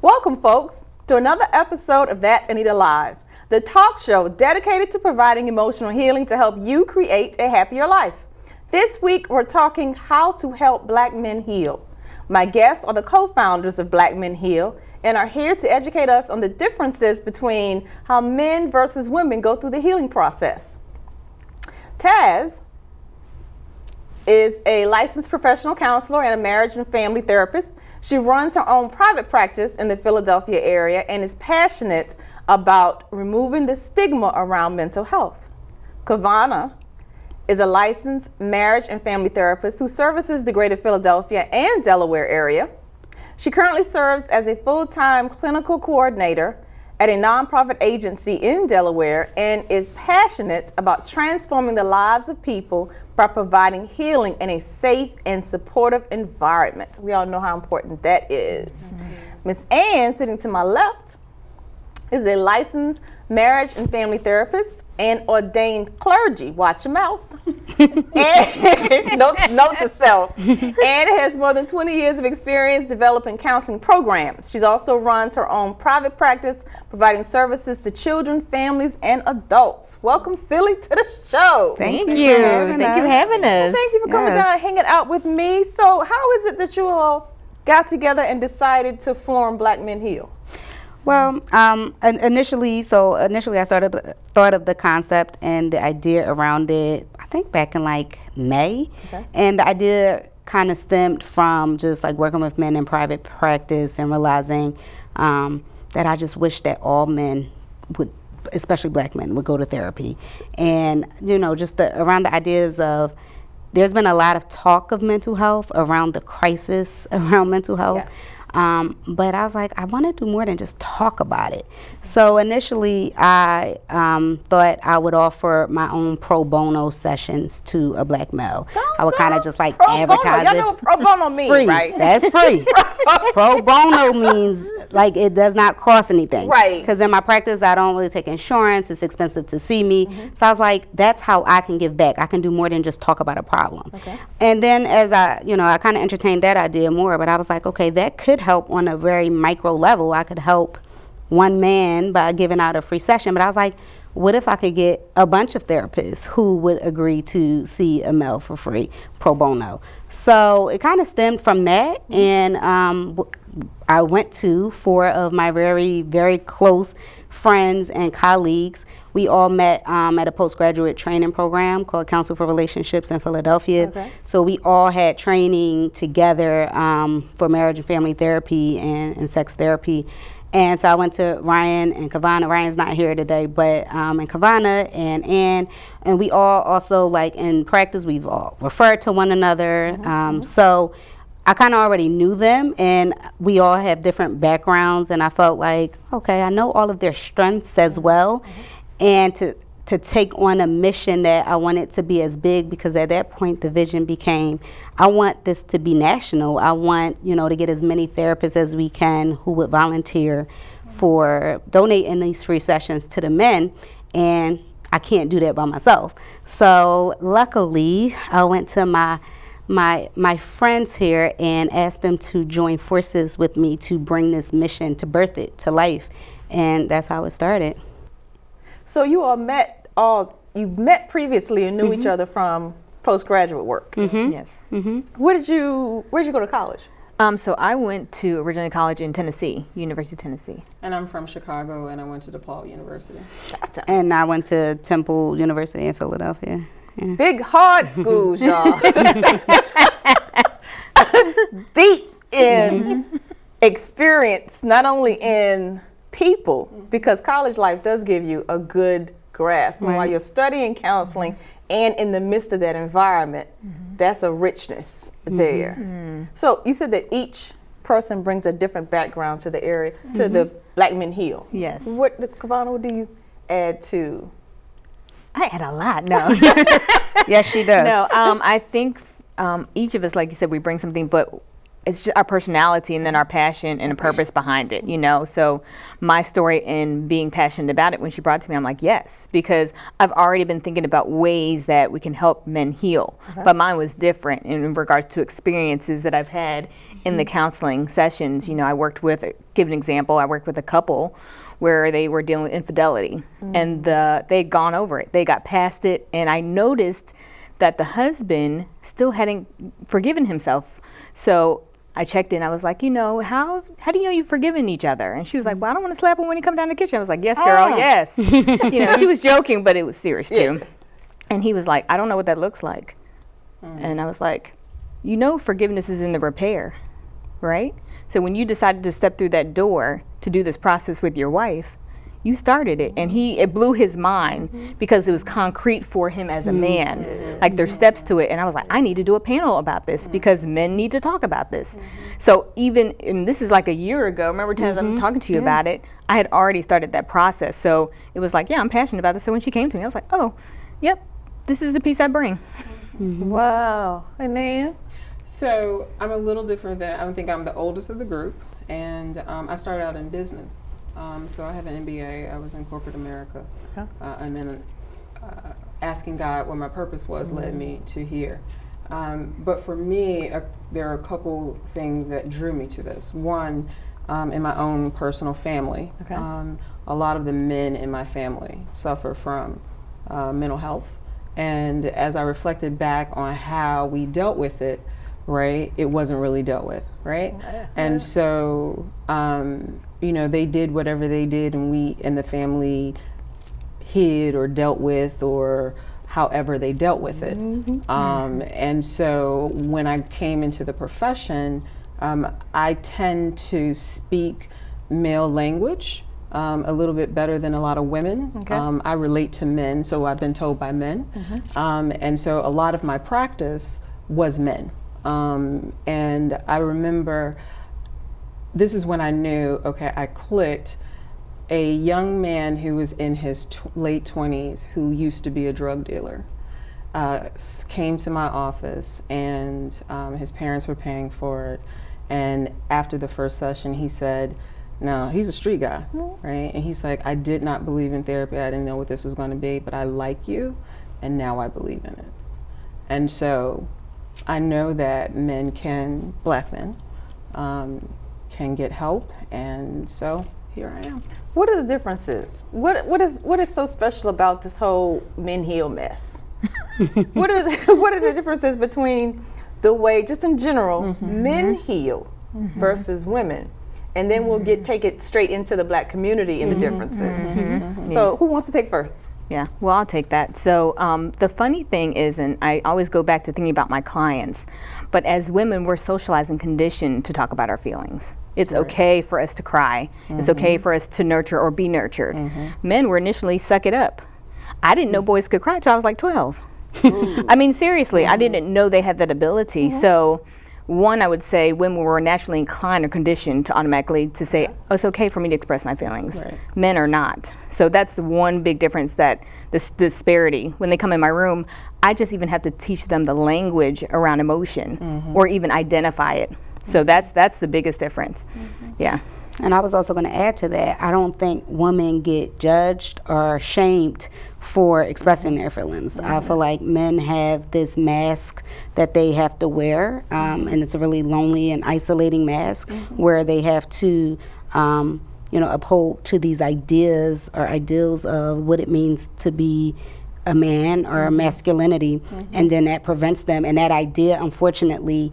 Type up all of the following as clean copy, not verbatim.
Welcome, folks, to another episode of That's Anita Live, the talk show dedicated to providing emotional healing to help you create a happier life. This week, we're talking how to help Black men heal. My guests are the co-founders of Black Men Heal and are here to educate us on the differences between how men versus women go through the healing process. Taz is a licensed professional counselor and a marriage and family therapist. She runs her own private practice in the Philadelphia area and is passionate about removing the stigma around mental health. Kavana is a licensed marriage and family therapist who services the greater Philadelphia and Delaware area. She currently serves as a full-time clinical coordinator at a nonprofit agency in Delaware and is passionate about transforming the lives of people by providing healing in a safe and supportive environment. We all know how important that is. Miss Ann, sitting to my left, is a licensed marriage and family therapist and ordained clergy, watch your mouth, and note to self, and has more than 20 years of experience developing counseling programs. She also runs her own private practice, providing services to children, families, and adults. Welcome, Philly, to the show. Thank you. Thank you for having us. Well, thank you for coming down and hanging out with me. So how is it that you all got together and decided to form Black Men Heal? Well, initially I thought of the concept and the idea around it, I think back in like May. Okay. And the idea kind of stemmed from just like working with men in private practice and realizing that I just wish that all men would, especially Black men, would go to therapy. And, you know, just around the ideas of, there's been a lot of talk of mental health around the crisis around mental health. Yes. But I was like, I want to do more than just talk about it. So initially, I thought I would offer my own pro bono sessions to a Black male. I would kind of just like advertise it. Y'all know what pro bono means, free. Right? That's free. Pro bono means like it does not cost anything. Right. Because in my practice, I don't really take insurance. It's expensive to see me. Mm-hmm. So I was like, that's how I can give back. I can do more than just talk about a problem. Okay. And then as I kind of entertained that idea more, but I was like, okay, that could help on a very micro level. I could help one man by giving out a free session. But I was like, what if I could get a bunch of therapists who would agree to see a male for free, pro bono? So it kind of stemmed from that. Mm-hmm. And I went to 4 of my very, very close friends and colleagues. We all met at a postgraduate training program called Council for Relationships in Philadelphia. Okay. So we all had training together for marriage and family therapy and sex therapy. And so I went to Ryan and Kavana. Ryan's not here today, but and Kavana and Ann. And we all also, like in practice, we've all referred to one another. Mm-hmm. So I kind of already knew them, and we all have different backgrounds. And I felt like, okay, I know all of their strengths as well. Mm-hmm. And to take on a mission that I wanted to be as big, because at that point the vision became, I want this to be national. I want, to get as many therapists as we can who would volunteer for donating these free sessions to the men, and I can't do that by myself. So luckily, I went to my friends here and asked them to join forces with me to bring this mission, to birth it to life, and that's how it started. So you all you met previously and knew mm-hmm. each other from postgraduate work. Mm-hmm. Yes. Mm-hmm. Where'd you go to college? So I went to originally college in Tennessee, University of Tennessee. And I'm from Chicago, and I went to DePaul University. And I went to Temple University in Philadelphia. Yeah. Big hard schools, y'all. Deep in mm-hmm. experience, not only in people, because college life does give you a good grasp. Right. While you're studying counseling and in the midst of that environment, mm-hmm. that's a richness mm-hmm. there. Mm-hmm. So you said that each person brings a different background to the area, mm-hmm. to the Black Men Heal. Yes. Kavana, what do you add to? I add a lot, no. Yes, she does. No, I think each of us, like you said, we bring something, but it's just our personality and then our passion and a purpose behind it, you know? So my story in being passionate about it, when she brought it to me, I'm like, yes, because I've already been thinking about ways that we can help men heal. But mine was different in regards to experiences that I've had in the counseling sessions. You know, I worked with, give an example, I worked with a couple where they were dealing with infidelity and they'd gone over it. They got past it, and I noticed that the husband still hadn't forgiven himself. So I checked in. I was like, you know, how do you know you've forgiven each other? And she was like, well, I don't want to slap him when he come down the kitchen. I was like, yes, girl, yes. You know, she was joking, but it was serious too. And he was like, I don't know what that looks like. And I was like, you know, forgiveness is in the repair, right? So when you decided to step through that door to do this process with your wife, you started it, and it blew his mind because it was concrete for him as a man. Like there's steps to it, and I was like, I need to do a panel about this because men need to talk about this. So even, and this is like a year ago, remember times I'm talking to you about it, I had already started that process. So it was like, yeah, I'm passionate about this. So when she came to me, I was like, oh, yep, this is the piece I bring. Wow. And then? So I'm a little different I think I'm the oldest of the group, and I started out in business. So I have an MBA. I was in corporate America, and then asking God what my purpose was led me to here. But for me, there are a couple things that drew me to this. One, in my own personal family, a lot of the men in my family suffer from mental health. And as I reflected back on how we dealt with it, right, it wasn't really dealt with, right? And so, you know, they did whatever they did, and we in the family hid or dealt with, or however they dealt with it. And so when I came into the profession, I tend to speak male language a little bit better than a lot of women. I relate to men, so I've been told by men. And so a lot of my practice was men. And I remember, this is when I knew, okay, I clicked. A young man who was in his late 20s, who used to be a drug dealer, came to my office, and his parents were paying for it. And after the first session, he said, no, he's a street guy, right? And he's like, I did not believe in therapy. I didn't know what this was going to be, but I like you, and now I believe in it. And so I know that black men, can get help, and so here I am. What are the differences? What is so special about this whole men heal mess? what are the differences between the way, just in general, men heal versus women? And then we'll take it straight into the black community and the differences. So who wants to take first? Yeah, well, I'll take that. So the funny thing is, and I always go back to thinking about my clients, but as women, we're socialized and conditioned to talk about our feelings. It's okay for us to cry. It's okay for us to nurture or be nurtured. Men were initially suck it up. I didn't know boys could cry until I was like 12. I mean, seriously, I didn't know they had that ability. So one, I would say women were naturally inclined or conditioned to automatically to say, oh, it's okay for me to express my feelings. Men are not. So that's the one big difference, that this disparity. When they come in my room, I just even have to teach them the language around emotion or even identify it. So that's the biggest difference. Yeah. And I was also going to add to that, I don't think women get judged or shamed for expressing their feelings. I feel like men have this mask that they have to wear, and it's a really lonely and isolating mask where they have to uphold to these ideas or ideals of what it means to be a man or masculinity, and then that prevents them. And that idea, unfortunately,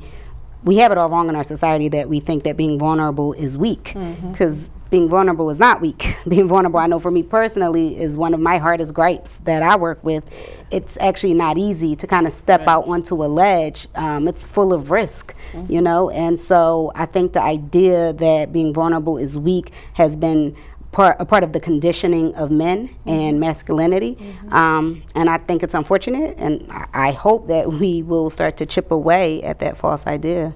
we have it all wrong in our society, that we think that being vulnerable is weak, because being vulnerable is not weak. Being vulnerable, I know for me personally, is one of my hardest gripes that I work with. It's actually not easy to kind of step out onto a ledge. It's full of risk, you know, and so I think the idea that being vulnerable is weak has been a part of the conditioning of men and masculinity, and I think it's unfortunate, and I hope that we will start to chip away at that false idea.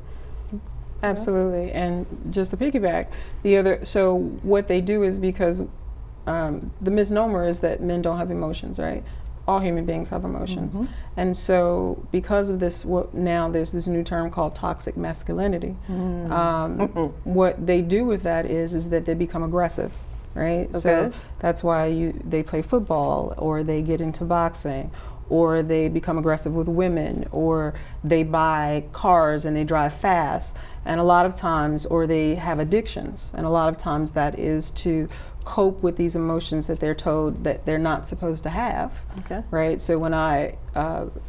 Absolutely. And just to piggyback, so what they do is, because the misnomer is that men don't have emotions, right? all human beings have emotions. And so because of this, now there's this new term called toxic masculinity. What they do with that is that they become aggressive, right? Okay. So that's why they play football, or they get into boxing, or they become aggressive with women, or they buy cars and they drive fast. And a lot of times, or they have addictions, and a lot of times that is to cope with these emotions that they're told that they're not supposed to have. Okay. Right? So when I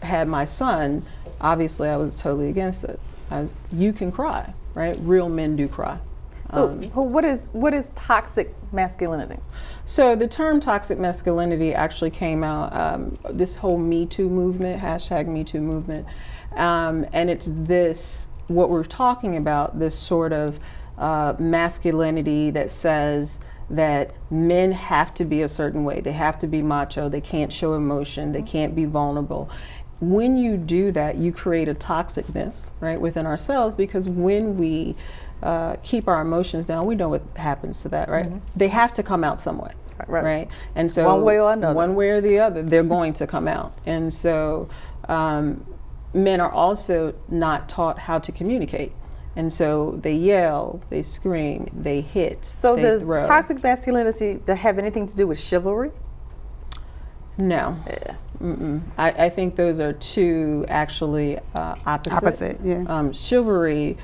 had my son, obviously I was totally against it. You can cry, right? Real men do cry. So what is toxic masculinity? So the term toxic masculinity actually came out, this whole Me Too movement, hashtag Me Too movement, and it's this, what we're talking about, this sort of masculinity that says that men have to be a certain way. They have to be macho, they can't show emotion, they can't be vulnerable. When you do that, you create a toxicness, right, within ourselves, because when we keep our emotions down, we know what happens to that, right? They have to come out some way, right? And so one way or another. One way or the other, they're going to come out. And so men are also not taught how to communicate. And so they yell, they scream, they hit, So they does throw. toxic masculinity have anything to do with chivalry? No. Yeah. I think those are two actually opposite. Yeah. Chivalry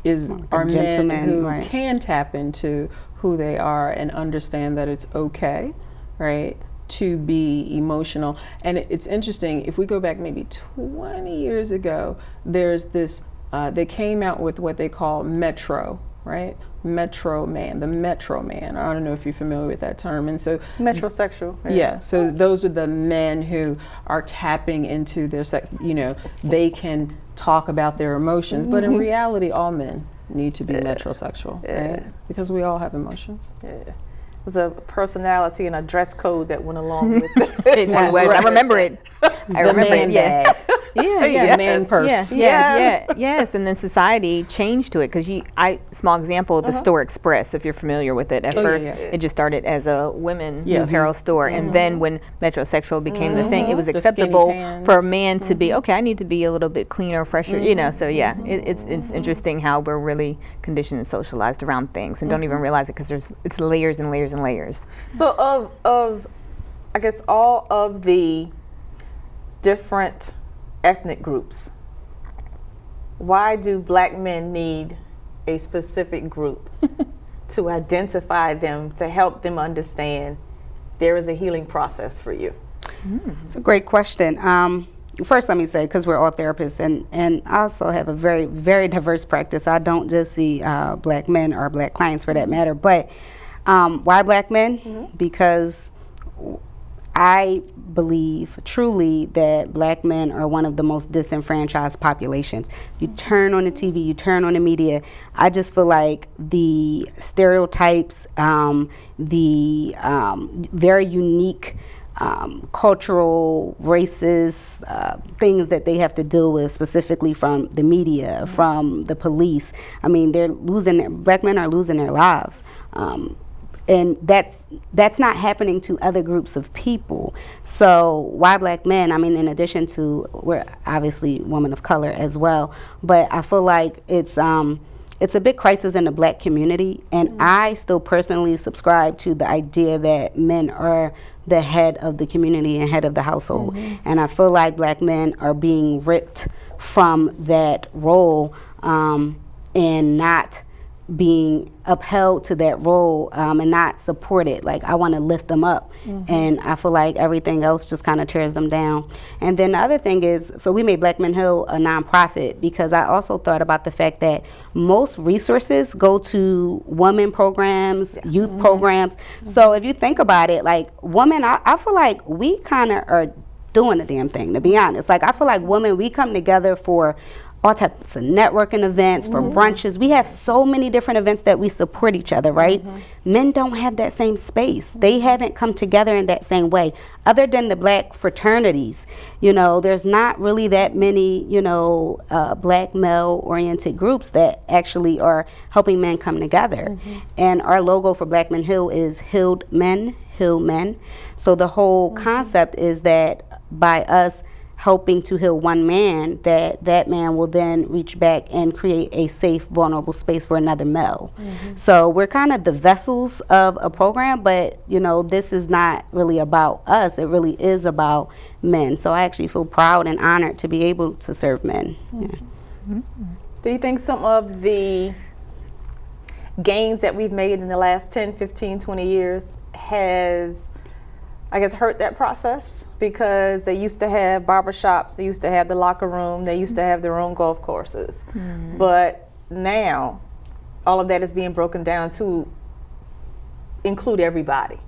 is are men gentleman, who right. can tap into who they are and understand that it's okay, right, to be emotional. And it's interesting, if we go back maybe 20 years ago, there's this, they came out with what they call Metro, right? Metro man, the Metro man. I don't know if you're familiar with that term. And so Metrosexual. yeah, so those are the men who are tapping into their they can talk about their emotions, but in reality, all men need to be metrosexual, right? Because we all have emotions. Yeah. It was a personality and a dress code that went along with it. It was. I remember it. I remember it. Yeah. Yeah, Yes. Man purse. Yes. And then society changed to it because small example, the store Express, if you're familiar with it. At first, it just started as a women apparel store, and then when metrosexual became the thing, it was The acceptable skinny pants. for a man to be okay. I need to be a little bit cleaner, fresher, So yeah, it's interesting how we're really conditioned and socialized around things, and don't even realize it because it's layers and layers and layers. So of I guess all of the different ethnic groups, why do Black men need a specific group to identify them, to help them understand there is a healing process for you? It's a great question. First, let me say, because we're all therapists, and I also have a very, very diverse practice. I don't just see Black men or Black clients for that matter. But why Black men? Because I believe truly that Black men are one of the most disenfranchised populations. You turn on the TV, you turn on the media, I just feel like the stereotypes, the very unique cultural, racist things that they have to deal with, specifically from the media, from the police. I mean, Black men are losing their lives. And that's not happening to other groups of people. So why Black men? I mean, in addition to, we're obviously women of color as well, but I feel like it's a big crisis in the Black community, and I still personally subscribe to the idea that men are the head of the community and head of the household. And I feel like Black men are being ripped from that role and not being upheld to that role and not supported. Like, I want to lift them up, and I feel like everything else just kind of tears them down. And then the other thing is, so we made Black Men Heal a nonprofit because I also thought about the fact that most resources go to women programs, youth programs. So if you think about it, like women, I feel like we kind of are doing the damn thing, to be honest. Like, I feel like women, we come together for all types of networking events, for brunches. We have so many different events that we support each other, right? Men don't have that same space. They haven't come together in that same way. Other than the black fraternities, you know, there's not really that many, you know, black male-oriented groups that actually are helping men come together. And our logo for Black Men Heal is Healed Men, Heal Men. So the whole concept is that by us helping to heal one man, that man will then reach back and create a safe, vulnerable space for another male. So we're kind of the vessels of a program, but you know, this is not really about us. It really is about men. So I actually feel proud and honored to be able to serve men. Do you think some of the gains that we've made in the last 10, 15, 20 years has, I guess, hurt that process? Because they used to have barbershops, they used to have the locker room, they used to have their own golf courses. But now, all of that is being broken down to include everybody.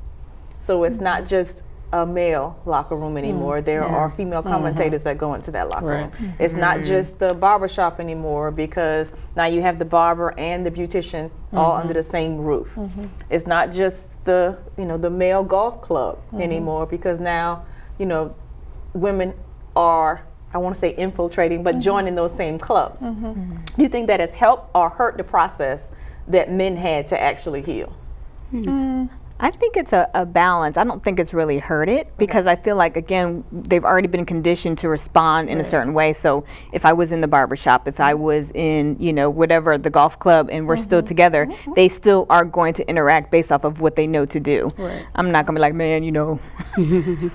So it's not just a male locker room anymore. There are female commentators that go into that locker room. It's not just the barbershop anymore, because now you have the barber and the beautician all under the same roof. It's not just the, you know, the male golf club anymore, because now, you know, women are, I want to say infiltrating, but joining those same clubs. Do you think that has helped or hurt the process that men had to actually heal? I think it's a balance. I don't think it's really hurt it, because I feel like, again, they've already been conditioned to respond in a certain way. So if I was in the barbershop, if I was in, you know, whatever, the golf club, and we're still together, they still are going to interact based off of what they know to do. I'm not gonna be like, man, you know,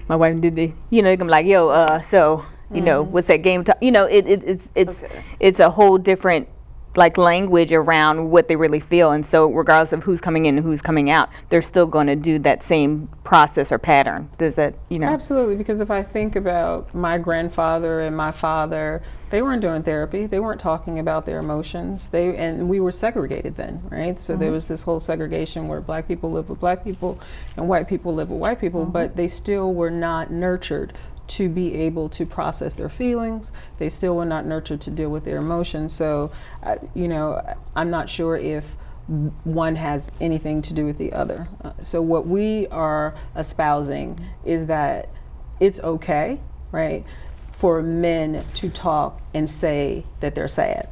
my wife did the, you know, they're gonna be like, yo, so, you know, what's that game? You know, it's a whole different, like, language around what they really feel. And so regardless of who's coming in and who's coming out, they're still going to do that same process or pattern. Does that, you know? Absolutely, because if I think about my grandfather and my father, they weren't doing therapy. They weren't talking about their emotions. And we were segregated then, right? So there was this whole segregation where black people live with black people and white people live with white people, but they still were not nurtured to be able to process their feelings. They still were not nurtured to deal with their emotions. So, you know, I'm not sure if one has anything to do with the other. So what we are espousing is that it's okay, right, for men to talk and say that they're sad.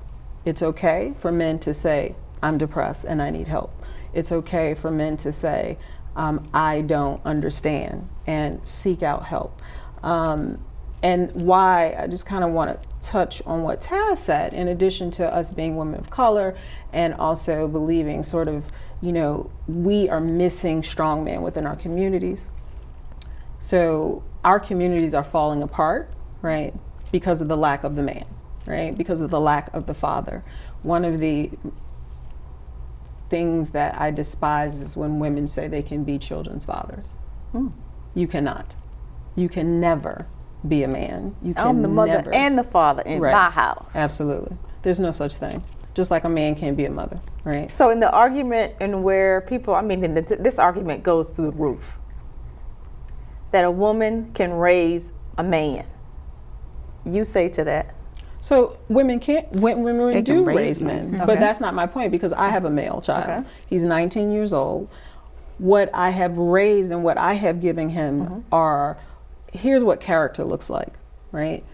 It's okay for men to say, I'm depressed and I need help. It's okay for men to say, I don't understand, and seek out help. And why I just kind of want to touch on what Taz said, in addition to us being women of color and also believing sort of, you know, we are missing strong men within our communities. So our communities are falling apart, right, because of the lack of the man, right, because of the lack of the father. One of the things that I despise is when women say they can be children's fathers. You cannot. You can never be a man. You can I'm the mother never. and the father in my house. Absolutely. There's no such thing. Just like a man can't be a mother, right? So in the argument, and where people, I mean, this argument goes through the roof, that a woman can raise a man. You say to that? So women do raise men, Okay. but that's not my point, because I have a male child. Okay. He's 19 years old. What I have raised and what I have given him are, here's what character looks like, right?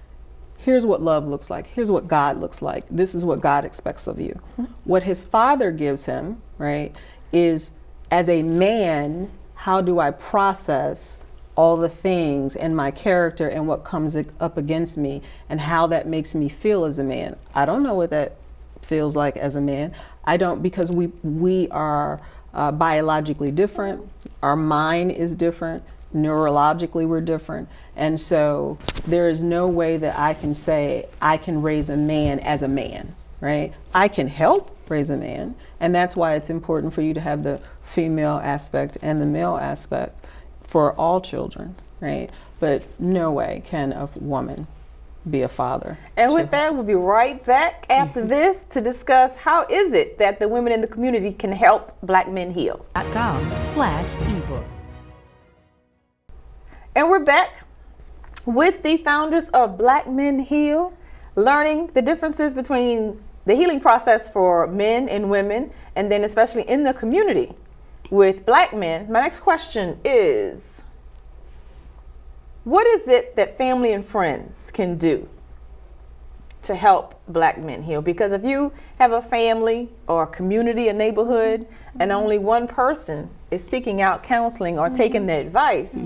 Here's what love looks like. Here's what God looks like. This is what God expects of you. What his father gives him, right, is, as a man, how do I process all the things and my character and what comes up against me and how that makes me feel as a man. I don't know what that feels like as a man. I don't, because we are biologically different. Our mind is different. Neurologically, we're different. And so there is no way that I can say I can raise a man as a man, right? I can help raise a man. And that's why it's important for you to have the female aspect and the male aspect for all children, right? But no way can a woman be a father. And with that, we'll be right back after this to discuss how is it that the women in the community can help Black men heal. .com/ebook. And we're back with the founders of Black Men Heal. learning the differences between the healing process for men and women, and then especially in the community with Black men. My next question is, what is it that family and friends can do to help Black men heal? Because if you have a family or a community, a neighborhood, and only one person is seeking out counseling or taking the advice,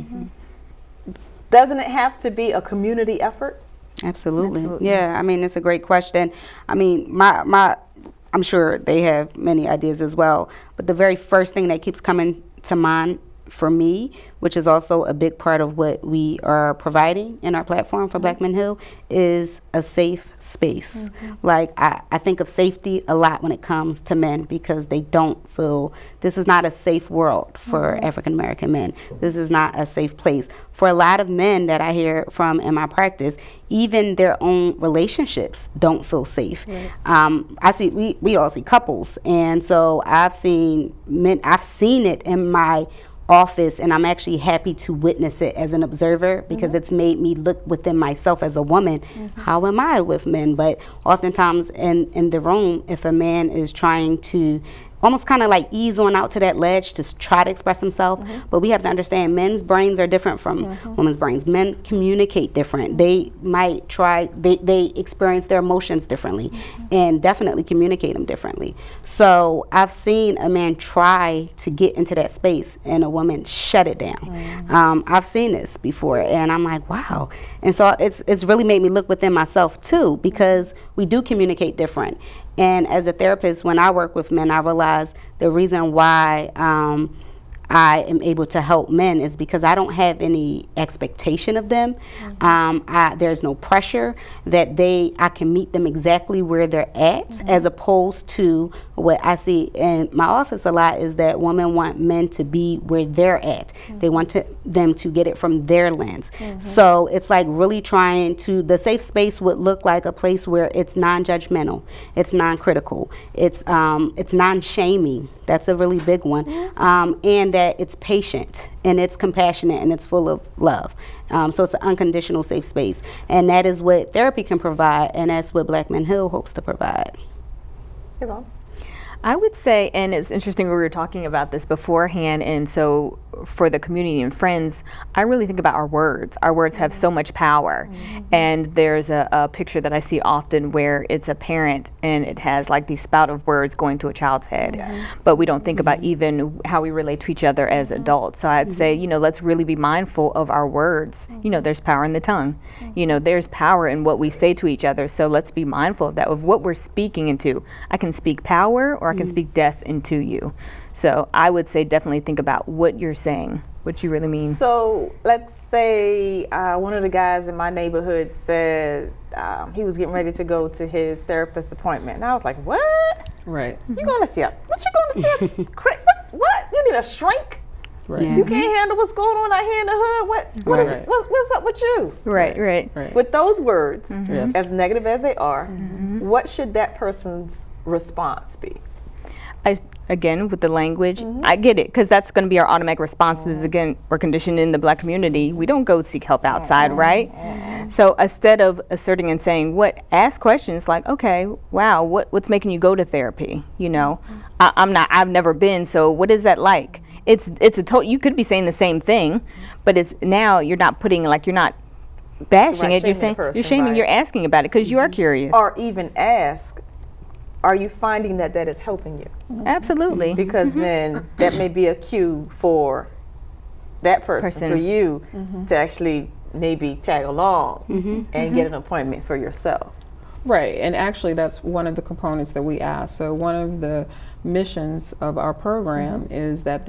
doesn't it have to be a community effort? Absolutely. Yeah, I mean, it's a great question. I mean, I'm sure they have many ideas as well, but the very first thing that keeps coming to mind for me, which is also a big part of what we are providing in our platform for Black Men Heal, is a safe space. Like, I think of safety a lot when it comes to men, because they don't feel, this is not a safe world for African American men. This is not a safe place. For a lot of men that I hear from in my practice, even their own relationships don't feel safe. I see, we all see couples, and so I've seen it in my office, and I'm actually happy to witness it as an observer, because it's made me look within myself as a woman. How am I with men? But oftentimes in the room, if a man is trying to almost kind of like ease on out to that ledge to try to express himself, but we have to understand men's brains are different from women's brains. Men communicate different. They might try, they experience their emotions differently, and definitely communicate them differently. So I've seen a man try to get into that space and a woman shut it down. I've seen this before, and I'm like, wow. And so it's really made me look within myself too, because we do communicate different. And as a therapist, when I work with men, I realize the reason why I am able to help men is because I don't have any expectation of them. There's no pressure that I can meet them exactly where they're at, as opposed to what I see in my office a lot is that women want men to be where they're at. They want them to get it from their lens. So it's like really trying to, the safe space would look like a place where it's non-judgmental, it's non-critical, it's non-shaming. That's a really big one. And that it's patient, and it's compassionate, and it's full of love. So it's an unconditional safe space. And that is what therapy can provide, and that's what Black Men Heal hopes to provide. I would say, and it's interesting, we were talking about this beforehand, and so for the community and friends, I really think about our words. Our words have so much power. And there's a picture that I see often where it's a parent and it has like these spout of words going to a child's head. But we don't think about even how we relate to each other as adults. So I'd say, let's really be mindful of our words. There's power in the tongue. There's power in what we say to each other. So let's be mindful of that, of what we're speaking into. I can speak power, or I can speak death into you. So I would say definitely think about what you're saying, what you really mean. So let's say one of the guys in my neighborhood said he was getting ready to go to his therapist appointment. And I was like, what? Right. You going to see what you going to see? What? You need a shrink? Right. You can't handle what's going on out here in the hood? What's up with you? Right. With those words, Yes. as negative as they are, what should that person's response be? Again, with the language, I get it, because that's going to be our automatic response, because again, we're conditioned in the Black community. We don't go seek help outside, right? So instead of asserting and saying ask questions like, okay, wow, what's making you go to therapy? I've never been, so what is that like? You could be saying the same thing, but it's now you're not putting, like, you're not bashing it, you're saying, you're shaming, you're asking about it because you are curious. Or even ask, are you finding that is helping you? Absolutely. Because then that may be a cue for that person. For you to actually maybe tag along and get an appointment for yourself. Right, and actually that's one of the components that we ask. So one of the missions of our program is that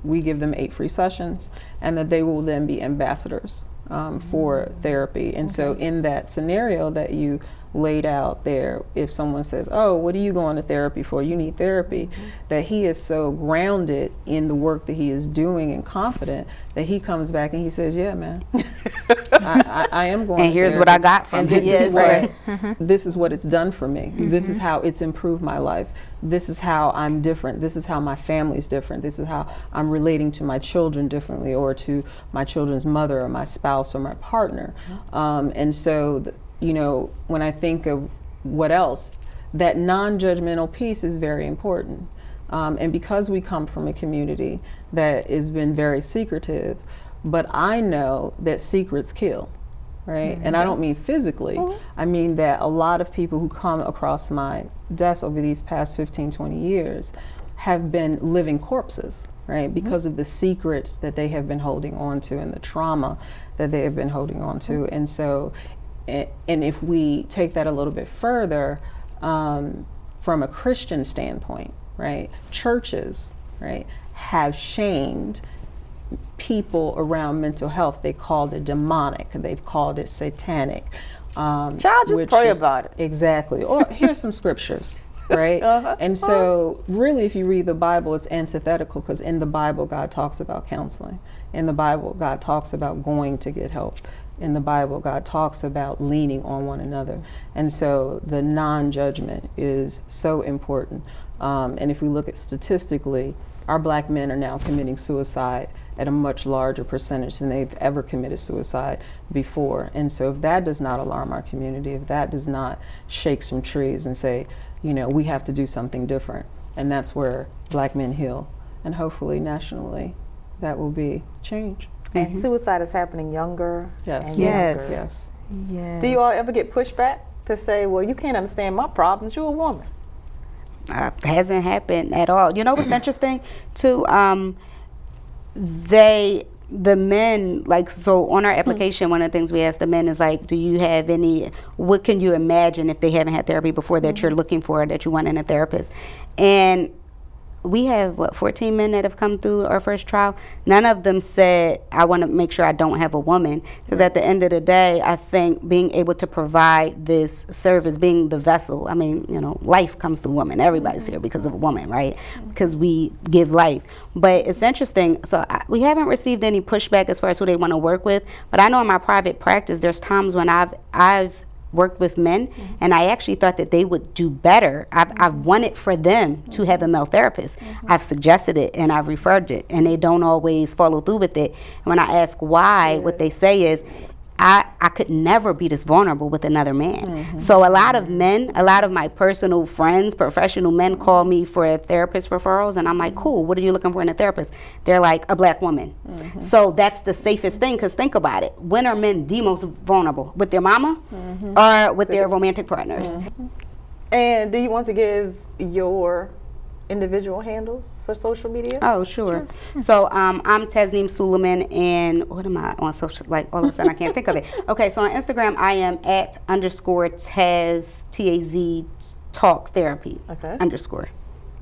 we give them 8 free sessions, and that they will then be ambassadors for therapy. And so in that scenario that you laid out there, if someone says, oh, what are you going to therapy for? You need therapy, that he is so grounded in the work that he is doing and confident that he comes back and he says, yeah, man, I am going And to here's therapy. what I got from And this him. is this is what it's done for me. This is how it's improved my life. This is how I'm different. This is how my family's different. This is how I'm relating to my children differently, or to my children's mother, or my spouse, or my partner. And so when I think of what else, that non-judgmental piece is very important. And because we come from a community that has been very secretive, but I know that secrets kill, right? And I don't mean physically. I mean that a lot of people who come across my desk over these past 15, 20 years have been living corpses, right? Because of the secrets that they have been holding on to and the trauma that they have been holding on to. And so, and if we take that a little bit further, from a Christian standpoint, right? Churches, right, have shamed people around mental health. They called it demonic. They've called it satanic. Child, just pray about it. Exactly. Or here's some scriptures, right? And so really, if you read the Bible, it's antithetical, because in the Bible, God talks about counseling. In the Bible, God talks about going to get help. In the Bible, God talks about leaning on one another. And so the non-judgment is so important. And if we look at statistically, our black men are now committing suicide at a much larger percentage than they've ever committed suicide before. And so if that does not alarm our community, if that does not shake some trees and say, we have to do something different, and that's where black men heal. And hopefully nationally, that will be change. And suicide is happening younger Yes. and Yes. younger. Yes. Yes. Do you all ever get pushback to say, well, you can't understand my problems, you're a woman? Hasn't happened at all. You know what's interesting too? The men, like, so on our application, one of the things we ask the men is like, do you have what can you imagine if they haven't had therapy before that you're looking for, that you want in a therapist? And we have 14 men that have come through our first trial. None of them said, I want to make sure I don't have a woman. Because at the end of the day, I think being able to provide this service, being the vessel, I mean, life comes to woman. Everybody's here because of a woman, right? Because we give life. But it's interesting. So we haven't received any pushback as far as who they want to work with. But I know in my private practice, there's times when I've worked with men, and I actually thought that they would do better. I've wanted for them to have a male therapist. I've suggested it and I've referred it, and they don't always follow through with it. And when I ask why, what they say is, I could never be this vulnerable with another man. So a lot of men, a lot of my personal friends, professional men, call me for therapist referrals, and I'm like, cool, what are you looking for in a therapist? They're like, a black woman. So that's the safest thing, because think about it. When are men the most vulnerable? With their mama or with their romantic partners? And do you want to give your individual handles for social media? Oh, sure. So I'm Tasneem Suleiman, and what am I on social, like all of a sudden I can't think of it. Okay, so on Instagram I am @_Taz, T-A-Z, talk therapy, _.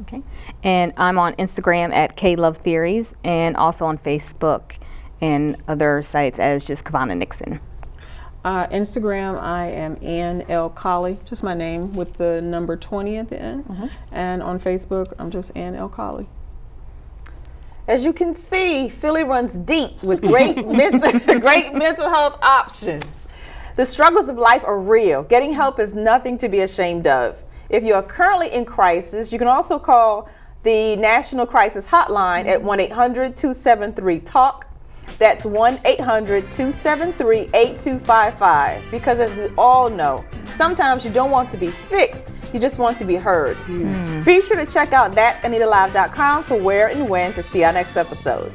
Okay. And I'm on Instagram @KLoveTheories, and also on Facebook and other sites as just Kavana Nixon. Instagram, I am Ann L. Colley, just my name with the number 20 at the end. And on Facebook, I'm just Ann L. Colley. As you can see, Philly runs deep with great mental health options. The struggles of life are real. Getting help is nothing to be ashamed of. If you are currently in crisis, you can also call the National Crisis Hotline at 1-800-273-TALK. That's 1-800-273-8255. Because as we all know, sometimes you don't want to be fixed, you just want to be heard. Be sure to check out that'sanitalive.com for where and when to see our next episode.